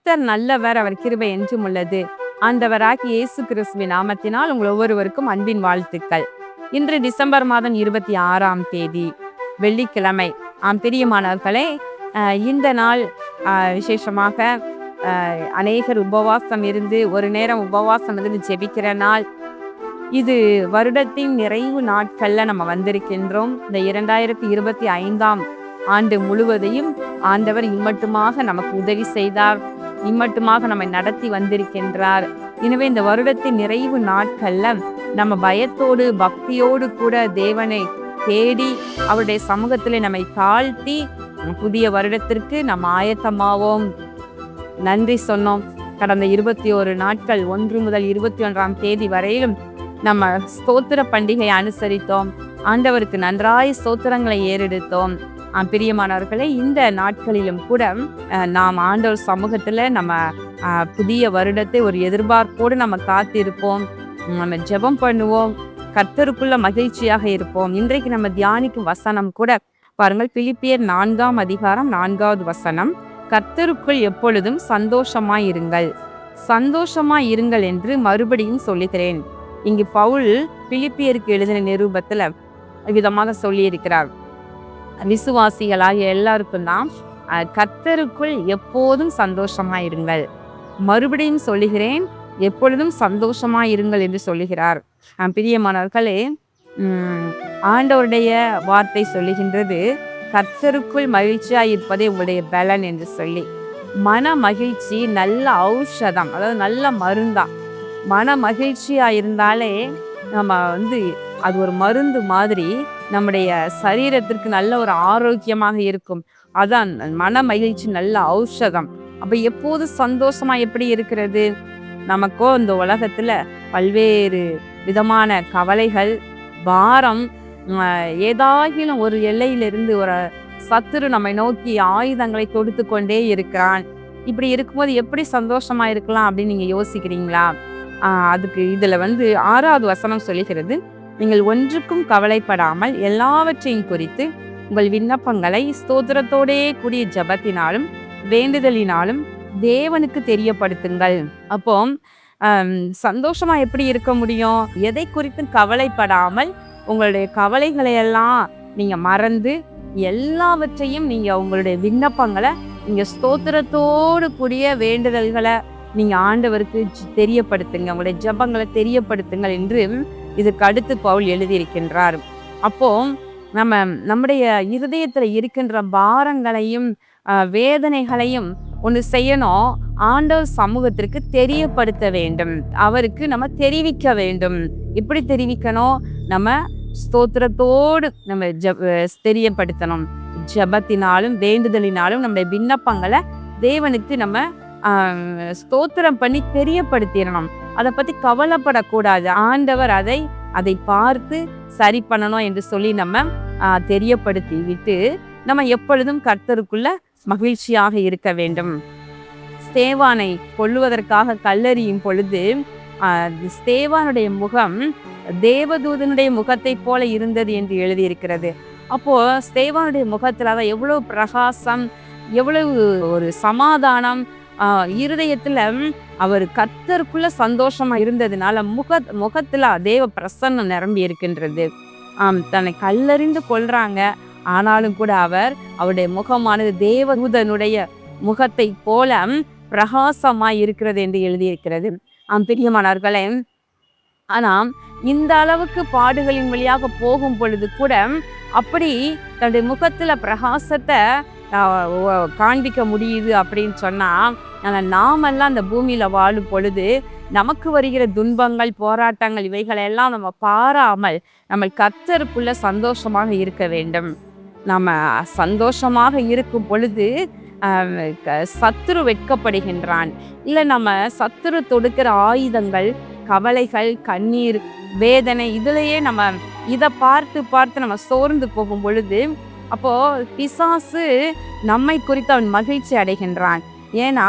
கர்த்தர் நல்லவர், அவர் கிருபை என்றும் உள்ளது. ஆண்டவராகிய இயேசு கிறிஸ்துவின் நாமத்தினால் உங்கள் ஒவ்வொருவருக்கும் அன்பின் வாழ்த்துக்கள். இன்று டிசம்பர் மாதம் 26ஆம் தேதி வெள்ளிக்கிழமை. பிரியமானவர்களே, இந்த நாள் விசேஷமாக அநேகர் உபவாசம் இருந்து ஒரு நேரம் உபவாசம் இருந்து ஜெபிக்கிற நாள். இது வருடத்தின் நிறைவு நாட்கள்ல நம்ம வந்திருக்கின்றோம். இந்த 2025ஆம் ஆண்டு முழுவதையும் ஆண்டவர் இம்மட்டுமாக நமக்கு உதவி செய்தார், இம்மட்டுமாக நம்மை நடத்தி வந்திருக்கின்றார். எனவே இந்த வருடத்தின் நிறைவு நாட்கள்ல நம்ம பயத்தோடு பக்தியோடு கூட தேவனை தேடி அவருடைய சமூகத்திலே நம்மை தாழ்த்தி புதிய வருடத்திற்கு நம்ம ஆயத்தமாவோம். நன்றி சொன்னோம். கடந்த 21 நாட்கள் 1 முதல் 21ஆம் தேதி வரையிலும் நம்ம ஸ்தோத்திர பண்டிகை அனுசரித்தோம். ஆண்டவருக்கு நன்றாய் ஸ்தோத்திரங்களை ஏறெடுத்தோம். பிரியமானவர்களே, இந்த நாட்களிலும் கூட நாம் ஆண்டவர் சமூகத்தில் நம்ம புதிய வருடத்தை ஒரு எதிர்பார்ப்போடு நம்ம காத்திருப்போம். நம்ம ஜெபம் பண்ணுவோம், கர்த்தருக்குள்ள மகிழ்ச்சியாக இருப்போம். இன்றைக்கு நம்ம தியானிக்கும் வசனம் கூட பாருங்கள், பிலிப்பியர் 4ஆம் அதிகாரம் 4வது வசனம். கர்த்தருக்குள் எப்பொழுதும் சந்தோஷமாயிருங்கள், சந்தோஷமாயிருங்கள் என்று மறுபடியும் சொல்லுகிறேன். இங்கு பவுல் பிலிப்பியருக்கு எழுதின நிருபத்துல விதமாக சொல்லியிருக்கிறார். விசுவாசிகளாகிய எல்லாருக்கும் தான் கர்த்தருக்குள் எப்போதும் சந்தோஷமாயிருங்கள். மறுபடியும் சொல்லுகிறேன், எப்பொழுதும் சந்தோஷமாயிருங்கள் என்று சொல்லுகிறார். பிரியமானவர்களே, ஆண்டவருடைய வார்த்தை சொல்லுகின்றது, கர்த்தருக்குள் மகிழ்ச்சியாய் இருப்பதே உங்களுடைய பலன் என்று சொல்லி. மன மகிழ்ச்சி நல்ல ஔஷதம், அதாவது நல்ல மருந்தா. மன மகிழ்ச்சியா இருந்தாலே நம்ம அது ஒரு மருந்து மாதிரி நம்முடைய சரீரத்திற்கு நல்ல ஒரு ஆரோக்கியமாக இருக்கும். அதான் மன மகிழ்ச்சி நல்ல ஔஷதம். அப்ப எப்போது சந்தோஷமா எப்படி இருக்கிறது? நமக்கோ இந்த உலகத்துல பல்வேறு விதமான கவலைகள், பாரம், ஏதாகிலும் ஒரு எல்லையிலிருந்து ஒரு சத்துரு நம்மை நோக்கி ஆயுதங்களை தொடுத்து கொண்டே இருக்கிறான். இப்படி இருக்கும்போது எப்படி சந்தோஷமா இருக்கலாம் அப்படின்னு நீங்க யோசிக்கிறீங்களா? அதுக்கு இதுல 6வது வசனம் சொல்லுகிறது, நீங்கள் ஒன்றுக்கும் கவலைப்படாமல் எல்லாவற்றையும் குறித்து உங்கள் விண்ணப்பங்களை ஸ்தோத்திரத்தோடே கூடிய ஜெபத்தினாலும் வேண்டுதலினாலும் தேவனுக்கு தெரியப்படுத்துங்கள். அப்போ சந்தோஷமா எப்படி இருக்க முடியும்? எதை குறித்தும் கவலைப்படாமல் உங்களுடைய கவலைகளை எல்லாம் நீங்க மறந்து எல்லாவற்றையும் நீங்க உங்களுடைய விண்ணப்பங்களை நீங்க ஸ்தோத்திரத்தோடு கூடிய வேண்டுதல்களை நீங்க ஆண்டவருக்கு தெரியப்படுத்துங்க, உங்களுடைய ஜெபங்களை தெரியப்படுத்துங்கள் என்று இதுக்கு அடுத்து பவுல் எழுதியிருக்கின்றார். அப்போ நம்முடைய இருதயத்துல இருக்கின்ற பாரங்களையும் வேதனைகளையும் ஒன்று செய்யணும், ஆண்டவர் சமூகத்திற்கு தெரியப்படுத்த வேண்டும், அவருக்கு நம்ம தெரிவிக்க வேண்டும். எப்படி தெரிவிக்கணும்? நம்ம ஸ்தோத்திரத்தோடு நம்ம தெரியப்படுத்தணும். ஜெபத்தினாலும் வேண்டுதலினாலும் நம்முடைய விண்ணப்பங்களை தேவனுக்கு நம்ம ஸ்தோத்திரம் பண்ணி தெரியப்படுத்திடணும். அதை பத்தி கவலைப்படக்கூடாது. ஆண்டவர் அதை பார்த்து சரி பண்ணணும் என்று சொல்லி நம்ம தெரியப்படுத்தி விட்டு நம்ம எப்பொழுதும் கர்த்தருக்குள்ள மகிழ்ச்சியாக இருக்க வேண்டும். ஸ்தேவானை கொல்லுவதற்காக கல்லெறியும் பொழுது ஸ்தேவானுடைய முகம் தேவதூதனுடைய முகத்தை போல இருந்தது என்று எழுதியிருக்கிறது. அப்போ ஸ்தேவானுடைய முகத்துல எவ்வளவு பிரகாசம், எவ்வளவு ஒரு சமாதானம், இருதயத்துல அவர் கர்த்தருக்குள்ள சந்தோஷமா இருந்ததுனால முகத்துல தேவ பிரசன்னம் நிரம்பி இருக்கின்றது. தன்னை கல்லறிந்து கொள்றாங்க, ஆனாலும் கூட அவருடைய முகமானது தேவதூதனுடைய முகத்தை போல பிரகாசமாய் இருக்கிறது என்று எழுதியிருக்கிறது. பிரியமானவர்களே, ஆனா இந்த அளவுக்கு பாடுகளின் வழியாக போகும் பொழுது கூட அப்படி தன்னுடைய முகத்துல பிரகாசத்தை காண்பிக்க முடியுது அப்படின்னு சொன்னா, நாமெல்லாம் அந்த பூமியில வாழும் பொழுது நமக்கு வருகிற துன்பங்கள், போராட்டங்கள் இவைகளெல்லாம் நம்ம பாராமல் நம்ம கர்த்தருக்குள்ள சந்தோஷமாக இருக்க வேண்டும். நம்ம சந்தோஷமாக இருக்கும் பொழுது சத்துரு வெட்கப்படுகின்றான். இல்லை, நம்ம சத்துரு தொடுக்கிற ஆயுதங்கள், கவலைகள், கண்ணீர், வேதனை, இதுலயே நம்ம இதை பார்த்து பார்த்து நம்ம சோர்ந்து போகும் பொழுது அப்போ பிசாசு நம்மை குறித்து அவன் மகிழ்ச்சி அடைகின்றான். ஏன்னா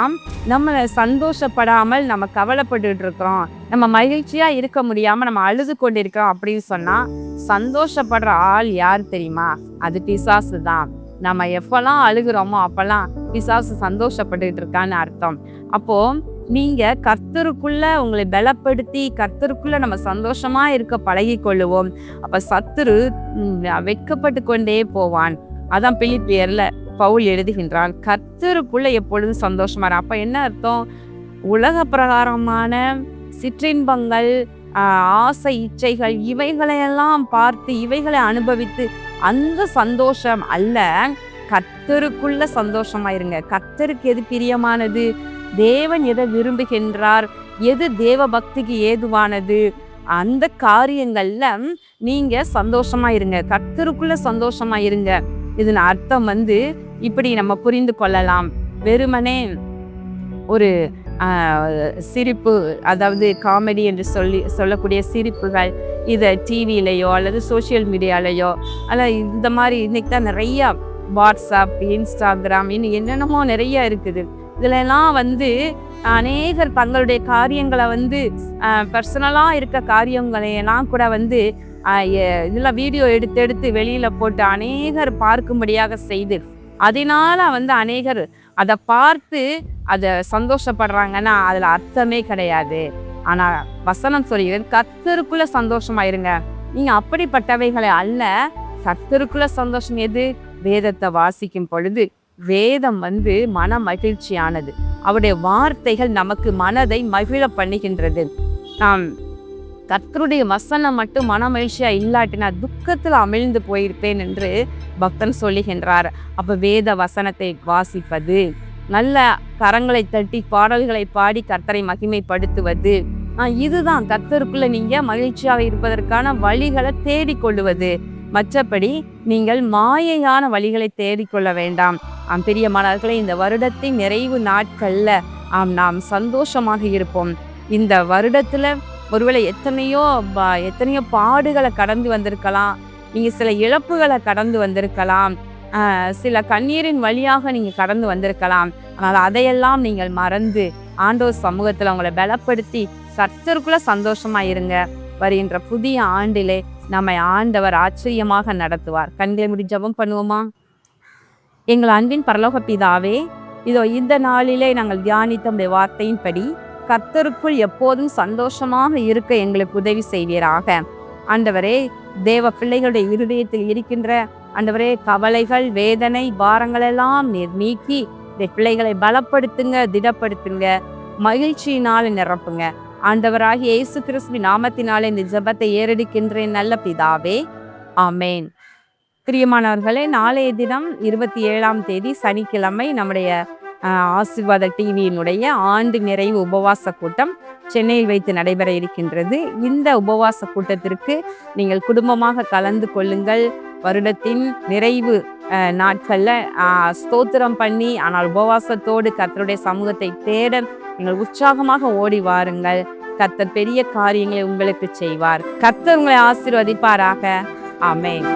நம்ம சந்தோஷப்படாமல் நம்ம கவலைப்பட்டு இருக்கிறோம், நம்ம மகிழ்ச்சியா இருக்க முடியாம நம்ம அழுது கொண்டிருக்கிறோம் அப்படின்னு சொன்னா சந்தோஷப்படுற ஆள் யார் தெரியுமா? அது பிசாசு தான். நம்ம எப்பெல்லாம் அழுகிறோமோ அப்பெல்லாம் பிசாசு சந்தோஷப்பட்டுட்டு இருக்கான்னு அர்த்தம். அப்போ நீங்க கர்த்தருக்குள்ள உங்களை பலப்படுத்தி கர்த்தருக்குள்ள நம்ம சந்தோஷமா இருக்க பழகி கொள்ளுவோம். அப்ப சத்துரு வெட்கப்பட்டு கொண்டே போவான். அதான் பிலிப்பியர்ல பவுல் எழுதுகின்றான், கர்த்தருக்குள்ள எப்பொழுதும் சந்தோஷமா அப்ப என்ன அர்த்தம்? உலக பிரகாரமான சிற்றின்பங்கள், ஆசை இச்சைகள் இவைகளையெல்லாம் பார்த்து இவைகளை அனுபவித்து அந்த சந்தோஷம் அல்ல, கர்த்தருக்குள்ள சந்தோஷமா இருங்க. கர்த்தருக்கு எது பிரியமானது, தேவன் எதை விரும்புகின்றார், எது தேவ பக்திக்கு ஏதுவானது, அந்த காரியங்கள்ல நீங்க சந்தோஷமா இருங்க. கர்த்தருக்குள்ள சந்தோஷமா இருங்க. இதன் அர்த்தம் இப்படி நம்ம புரிந்து கொள்ளலாம். வெறுமனே ஒரு சிரிப்பு, அதாவது காமெடி என்று சொல்லக்கூடிய சிரிப்புகள் இதை டிவிலையோ அல்லது சோசியல் மீடியாலேயோ அல்ல இந்த மாதிரி இன்னைக்கு தான் நிறைய வாட்ஸ்அப், இன்ஸ்டாகிராம், இன்னும் என்னென்னமோ நிறைய இருக்குது. இதுலலாம் அநேகர் தங்களுடைய காரியங்களை பர்சனலாக இருக்க காரியங்களையெல்லாம் கூட இதெல்லாம் வீடியோ எடுத்து வெளியில போட்டு அநேகர் பார்க்கும்படியாக செய்து அதனால அநேகர் அதை பார்த்து அதை சந்தோஷப்படுறாங்கன்னா அதுல அர்த்தமே கிடையாது. ஆனா வசனம் சொல்லுகிறது, கர்த்தருக்குள்ள சந்தோஷமா இருங்க. நீங்க அப்படிப்பட்டவைகளை அல்ல, கர்த்தருக்குள்ள சந்தோஷம் எது? வேதத்தை வாசிக்கும் பொழுது வேதம் மன மகிழ்ச்சியானது. அவருடைய வார்த்தைகள் நமக்கு மனதை மகிழ பண்ணுகின்றது. நாம் கர்த்தருடைய வசனம் மட்டும் மன மகிழ்ச்சியா இல்லாட்டினா துக்கத்துல அமிழ்ந்து போயிருப்பேன் என்று பக்தன் சொல்லுகின்றார். அப்ப வேத வசனத்தை வாசிப்பது, நல்ல கரங்களை தட்டி பாடல்களை பாடி கர்த்தரை மகிமைப்படுத்துவது, இதுதான் கர்த்தருக்குள்ள நீங்க மகிழ்ச்சியாக இருப்பதற்கான வழிகளை தேடிக்கொள்ளுவது. மற்றபடி நீங்கள் மாயையான வழிகளை தேடிக்கொள்ள வேண்டாம். பிரியமானவர்களே, இந்த வருடத்தின் நிறைவு நாட்கள்ல நாம் சந்தோஷமாக இருப்போம். இந்த வருடத்துல ஒருவேளை எத்தனையோ பாடுகளை கடந்து வந்திருக்கலாம், நீங்க சில இழப்புகளை கடந்து வந்திருக்கலாம், சில கண்ணீரின் வழியாக நீங்க கடந்து வந்திருக்கலாம். ஆனால் அதையெல்லாம் நீங்கள் மறந்து ஆண்டவர் சமூகத்துல உங்களை பலப்படுத்தி கர்த்தருக்குள்ள சந்தோஷமா இருங்க. வருகின்ற புதிய ஆண்டிலே நம்மை ஆண்டவர் ஆச்சரியமாக நடத்துவார். கண்களை மூடி ஜெபம் பண்ணுவோமா? எங்கள் அன்பின் பரலோக பிதாவே, இதோ இந்த நாளிலே நாங்கள் தியானித்த உடைய வார்த்தையின்படி கர்த்தருக்குள் எப்போதும் சந்தோஷமாக இருக்க எங்களுக்கு உதவி செய்வீராக. ஆண்டவரே, தேவ பிள்ளைகளுடைய இருதயத்தில் இருக்கின்ற ஆண்டவரே கவலைகள், வேதனை, பாரங்கள் எல்லாம் நீர் நீக்கி இந்த பிள்ளைகளை பலப்படுத்துங்க, திடப்படுத்துங்க, மகிழ்ச்சியினால் நிரப்புங்க. ஆண்டவராகிய இயேசு கிறிஸ்துவின் நாமத்தினாலே இந்த ஜெபத்தை ஏறெடுக்கின்றேன் நல்ல பிதாவே, ஆமேன். பிரியமானவர்களே, நாளைய தினம் 27ஆம் தேதி சனிக்கிழமை நம்முடைய ஆசீர்வாத டிவியினுடைய ஆண்டு நிறைவு உபவாச கூட்டம் சென்னையில் வைத்து நடைபெற இருக்கின்றது. இந்த உபவாச கூட்டத்திற்கு நீங்கள் குடும்பமாக கலந்து கொள்ளுங்கள். வருடத்தின் நிறைவு நாட்கள்ல ஸ்தோத்திரம் பண்ணி ஆனால் உபவாசத்தோடு கர்த்தருடைய சமூகத்தை தேட நீங்கள் உற்சாகமாக ஓடி வாருங்கள். கர்த்தர் பெரிய காரியங்களை உங்களுக்கு செய்வார். கர்த்தர் உங்களை ஆசீர்வதிப்பாராக. ஆமென்.